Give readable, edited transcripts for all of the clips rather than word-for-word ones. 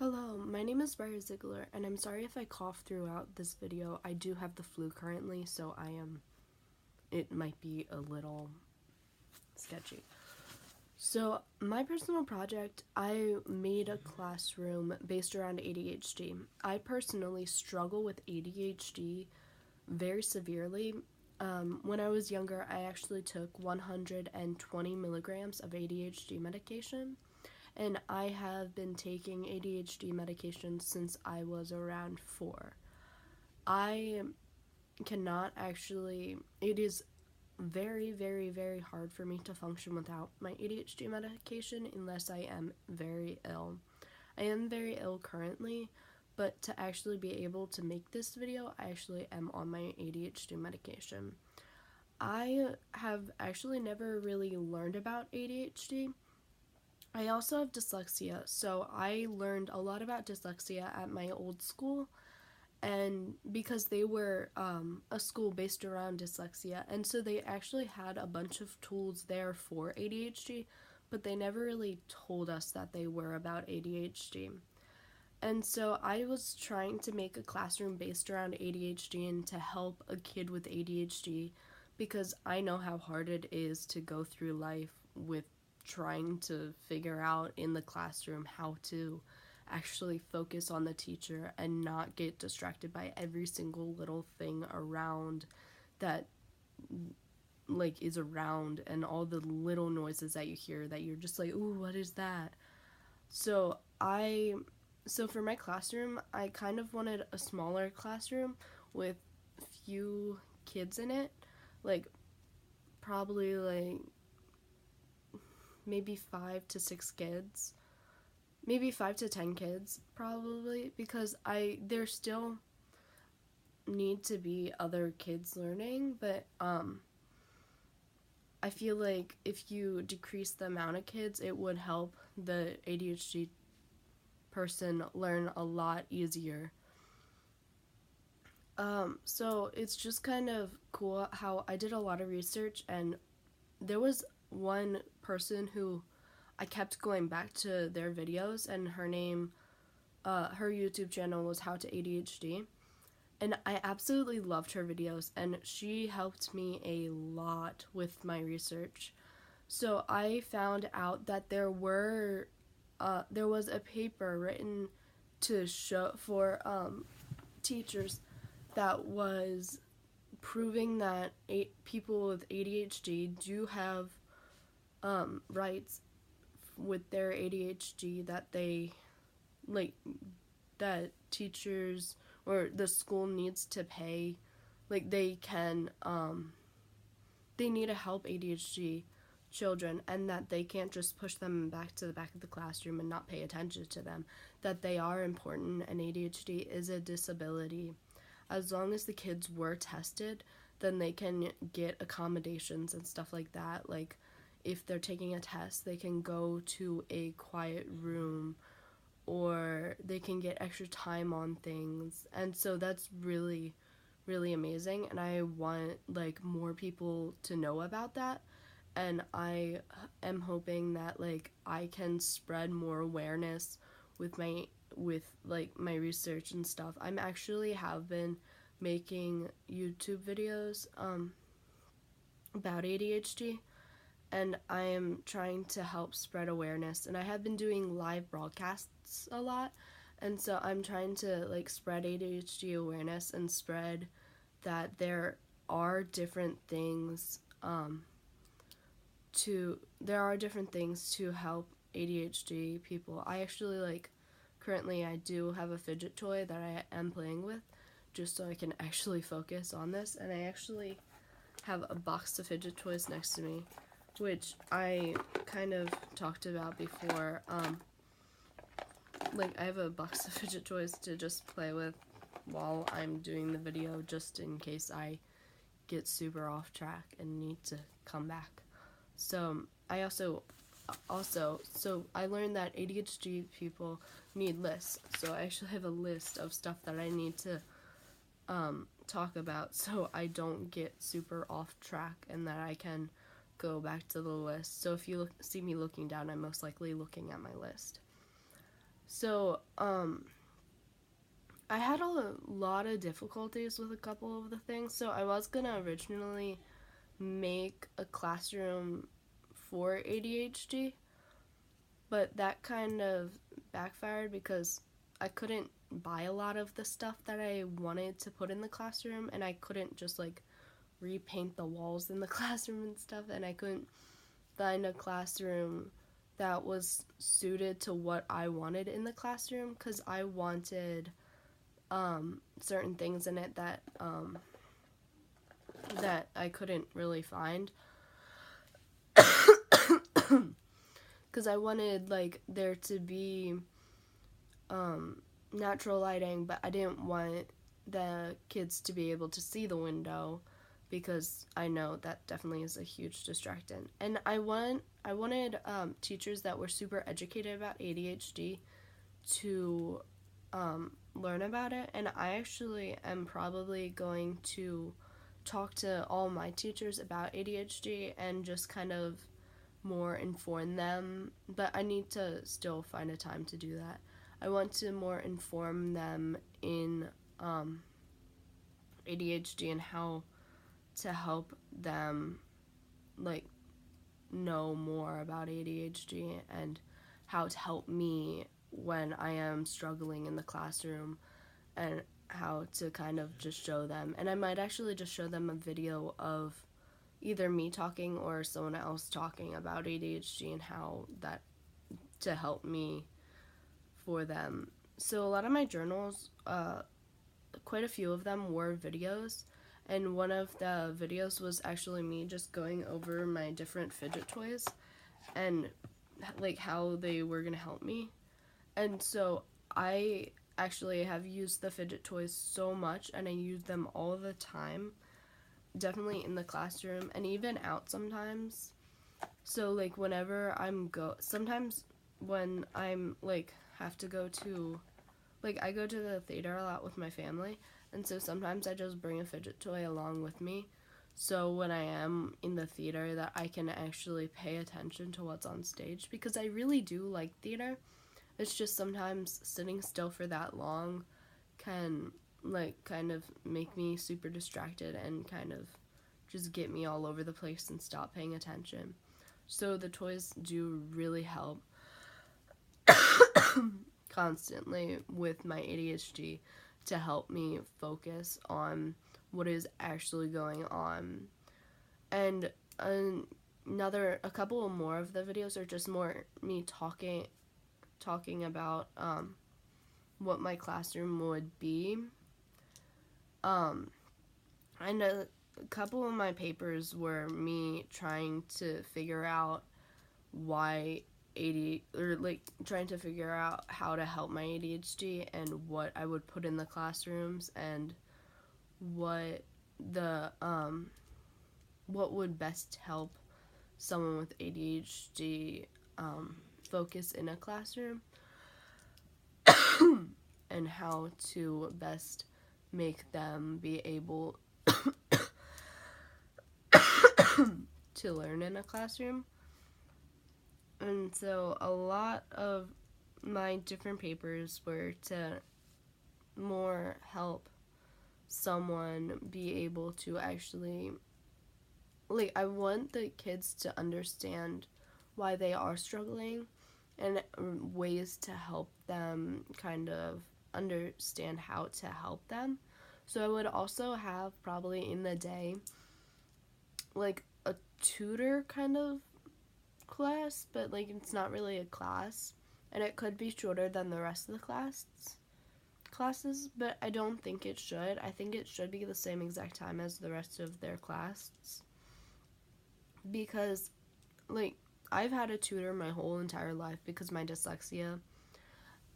Hello, my name is Brier Ziegler, and I'm sorry if I cough throughout this video. I do have the flu currently, so it might be a little sketchy. So, my personal project, I made a classroom based around ADHD. I personally struggle with ADHD very severely. When I was younger, I actually took 120 milligrams of ADHD medication, and I have been taking ADHD medication since I was around 4. I cannot actually, it is very, very, very hard for me to function without my ADHD medication unless I am very ill. I am very ill currently, but to actually be able to make this video, I actually am on my ADHD medication. I have actually never really learned about ADHD. I also have dyslexia, so I learned a lot about dyslexia at my old school, and because they were a school based around dyslexia, and so they actually had a bunch of tools there for ADHD, but they never really told us that they were about ADHD. And so I was trying to make a classroom based around ADHD and to help a kid with ADHD because I know how hard it is to go through life with trying to figure out in the classroom how to actually focus on the teacher and not get distracted by every single little thing around that is around, and all the little noises that you hear that you're just like, ooh, what is that? So for my classroom, I kind of wanted a smaller classroom with few kids in it, like probably like maybe 5 to 6 kids, maybe 5 to 10 kids, probably, because there still need to be other kids learning, but I feel like if you decrease the amount of kids, it would help the ADHD person learn a lot easier. So it's just kind of cool how I did a lot of research, and there was one person who I kept going back to their videos, and her YouTube channel was How to ADHD. And I absolutely loved her videos, and she helped me a lot with my research. So I found out that there was a paper written to show for teachers that was proving that people with ADHD do have rights with their ADHD, that they like that teachers or the school needs to pay, like they need to help ADHD children, and that they can't just push them back to the back of the classroom and not pay attention to them, that they are important, and ADHD is a disability. As long as the kids were tested, then they can get accommodations and stuff like that. Like if they're taking a test, they can go to a quiet room, or they can get extra time on things. And so that's really, really amazing, and I want like more people to know about that. And I am hoping that like I can spread more awareness with my research and stuff. I'm actually have been making YouTube videos about ADHD, and I am trying to help spread awareness, and I have been doing live broadcasts a lot, and so I'm trying to like spread ADHD awareness and spread that are different things to help ADHD people. I actually currently I do have a fidget toy that I am playing with just so I can actually focus on this, and I actually have a box of fidget toys next to me, which I kind of talked about before. I have a box of fidget toys to just play with while I'm doing the video, just in case I get super off track and need to come back. So I also I learned that ADHD people need lists. So I actually have a list of stuff that I need to talk about, so I don't get super off track and that I can go back to the list. So if you see me looking down, I'm most likely looking at my list. So, I had a lot of difficulties with a couple of the things. So I was gonna originally make a classroom for ADHD, but that kind of backfired because I couldn't buy a lot of the stuff that I wanted to put in the classroom, and I couldn't just like repaint the walls in the classroom and stuff, and I couldn't find a classroom that was suited to what I wanted in the classroom, because I wanted certain things in it that that I couldn't really find. Because I wanted like there to be natural lighting, but I didn't want the kids to be able to see the window, because I know that definitely is a huge distraction. And I wanted teachers that were super educated about ADHD to learn about it. And I actually am probably going to talk to all my teachers about ADHD and just kind of more inform them, but I need to still find a time to do that. I want to more inform them in ADHD and how to help them like know more about ADHD and how to help me when I am struggling in the classroom, and how to kind of just show them. And I might actually just show them a video of either me talking or someone else talking about ADHD and how that to help me for them. So a lot of my journals, quite a few of them were videos, and one of the videos was actually me just going over my different fidget toys and like how they were gonna help me. And so I actually have used the fidget toys so much, and I use them all the time, definitely in the classroom and even out sometimes. So like whenever sometimes when I'm like have to go to, like I go to the theater a lot with my family, and so sometimes I just bring a fidget toy along with me, so when I am in the theater that I can actually pay attention to what's on stage, because I really do like theater. It's just sometimes sitting still for that long can like kind of make me super distracted and kind of just get me all over the place and stop paying attention. So the toys do really help constantly with my ADHD to help me focus on what is actually going on. And a couple more of the videos are just more me talking about what my classroom would be. And a couple of my papers were me trying to figure out why trying to figure out how to help my ADHD and what I would put in the classrooms and what the what would best help someone with ADHD focus in a classroom, and how to best make them be able to learn in a classroom. And so a lot of my different papers were to more help someone be able to actually, like, I want the kids to understand why they are struggling and ways to help them kind of understand how to help them. So I would also have probably in the day like a tutor kind of class, but like it's not really a class, and it could be shorter than the rest of the classes, but I don't think it should. I think it should be the same exact time as the rest of their classes, because like I've had a tutor my whole entire life because my dyslexia,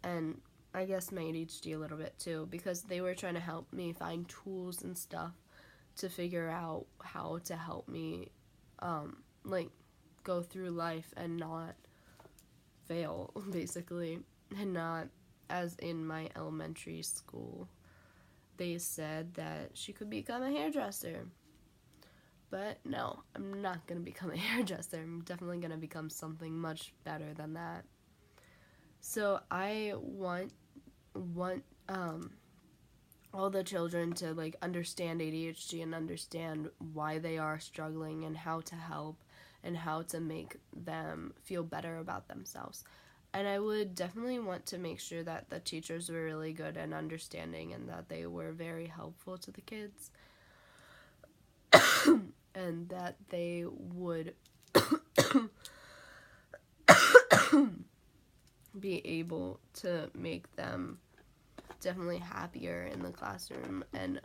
and I guess my ADHD a little bit too, because they were trying to help me find tools and stuff to figure out how to help me like go through life and not fail, basically. And not, as in my elementary school, they said that she could become a hairdresser. But no, I'm not going to become a hairdresser. I'm definitely going to become something much better than that. So I want all the children to like understand ADHD and understand why they are struggling and how to help and how to make them feel better about themselves. And I would definitely want to make sure that the teachers were really good and understanding and that they were very helpful to the kids and that they would be able to make them definitely happier in the classroom and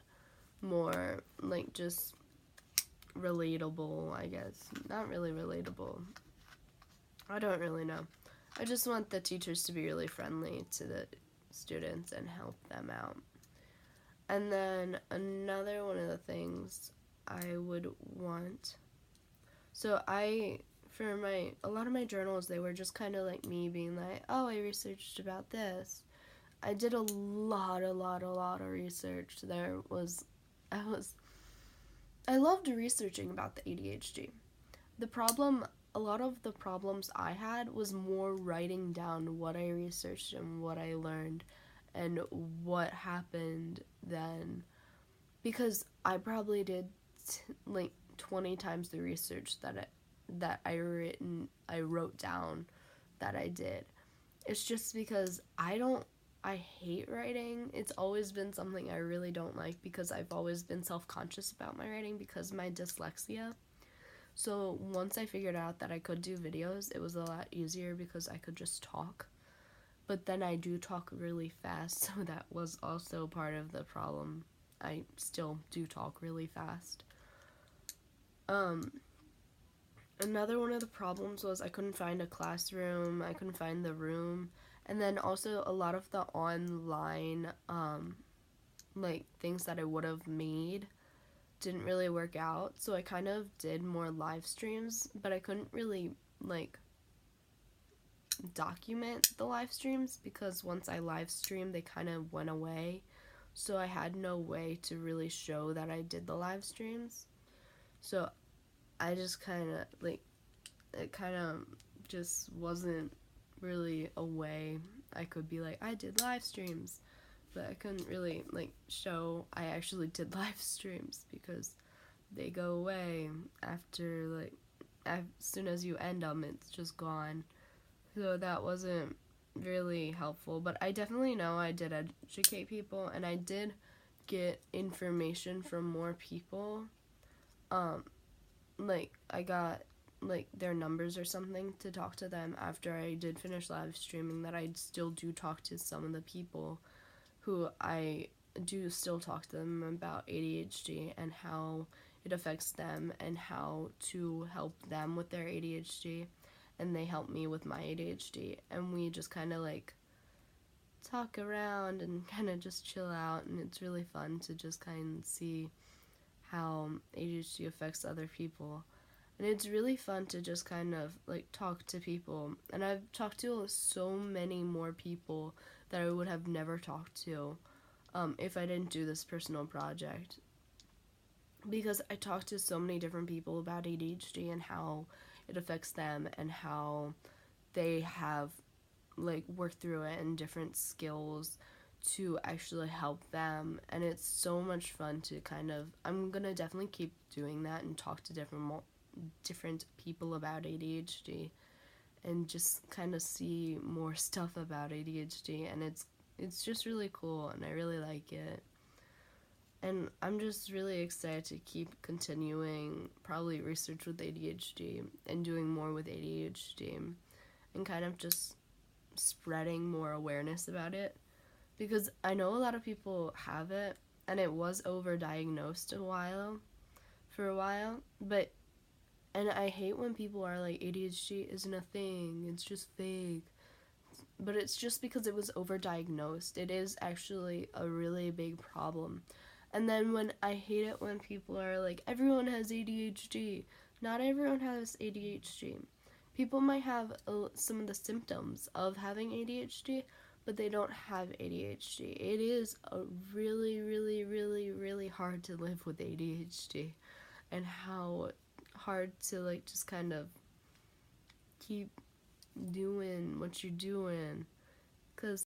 more like just relatable, I guess. Not really relatable. I don't really know. I just want the teachers to be really friendly to the students and help them out. And then another one of the things I would want. So for a lot of my journals, they were just kind of like me being like, oh, I researched about this. I did a lot of research. I loved researching about the ADHD. A lot of the problems I had was more writing down what I researched and what I learned and what happened then. Because I probably did like 20 times the research that I wrote down that I did. It's just because I hate writing. It's always been something I really don't like because I've always been self-conscious about my writing because of my dyslexia. So once I figured out that I could do videos, it was a lot easier because I could just talk. But then I do talk really fast, so that was also part of the problem. I still do talk really fast. Another one of the problems was I couldn't find a classroom, I couldn't find the room, and then also a lot of the online like things that I would have made didn't really work out. So I kind of did more live streams, but I couldn't really like document the live streams because once I live streamed, they kind of went away. So I had no way to really show that I did the live streams. So I just kind of like it kind of just wasn't really a way I could be like I did live streams, but I couldn't really like show I actually did live streams because they go away after like as soon as you end them, it's just gone. So that wasn't really helpful, but I definitely know I did educate people and I did get information from more people. Like I got like their numbers or something to talk to them after I did finish live streaming, that I still do talk to some of the people who I do still talk to them about ADHD and how it affects them and how to help them with their ADHD, and they help me with my ADHD, and we just kind of like talk around and kind of just chill out, and it's really fun to just kind of see how ADHD affects other people. And it's really fun to just kind of like talk to people. And I've talked to so many more people that I would have never talked to if I didn't do this personal project. Because I talked to so many different people about ADHD and how it affects them and how they have like worked through it and different skills to actually help them. And it's so much fun to kind of, I'm gonna definitely keep doing that and talk to different people about ADHD and just kind of see more stuff about ADHD, and it's just really cool and I really like it. And I'm just really excited to keep continuing probably research with ADHD and doing more with ADHD and kind of just spreading more awareness about it, because I know a lot of people have it and it was overdiagnosed for a while, but and I hate when people are like ADHD isn't a thing, it's just fake. But it's just because it was overdiagnosed. It is actually a really big problem. And then when I hate it when people are like, everyone has ADHD. Not everyone has ADHD. People might have some of the symptoms of having ADHD, but they don't have ADHD. It is a really, really, really, really hard to live with ADHD, and how hard to like just kind of keep doing what you're doing